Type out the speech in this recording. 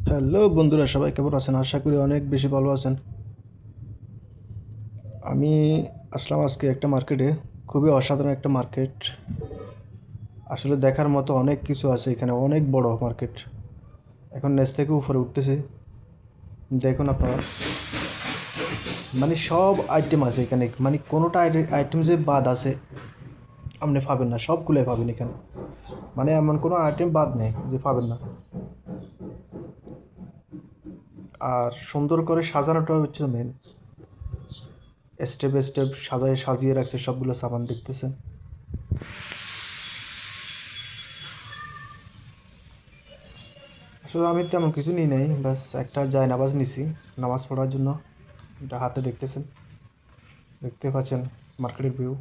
Hello বন্ধুরা, সবাই কেমন আছেন? আশা করি অনেক বেশি ভালো আছেন। আমি আসলাম আজকে একটা মার্কেটে। খুবই অসাধারণ একটা মার্কেট। আসলে দেখার মতো অনেক কিছু আছে এখানে, অনেক বড় মার্কেট। এখন নিচ থেকে উপরে উঠতেছে, দেখুন আপনারা। মানে সব আইটেম আছে এখানে, মানে কোনোটা আইটেম যে বাদ আছে আপনি পাবেন না, সবগুলোই পাবেন এখানে। মানে এমন কোনো আইটেম বাদ নেই যে পাবেন না। আর সুন্দর করে সাজানোটা হচ্ছে মেন। স্টেপ স্টেপ সাজিয়ে রাখছে সবগুলো সামান, দেখতেছেন। আসলে আমি তেমন কিছু নিই নাই, বাস একটা নামাজ নিছি নামাজ পড়ার জন্য। এটা হাতে দেখতেছেন, দেখতে পাচ্ছেন মার্কেটের ভিউ।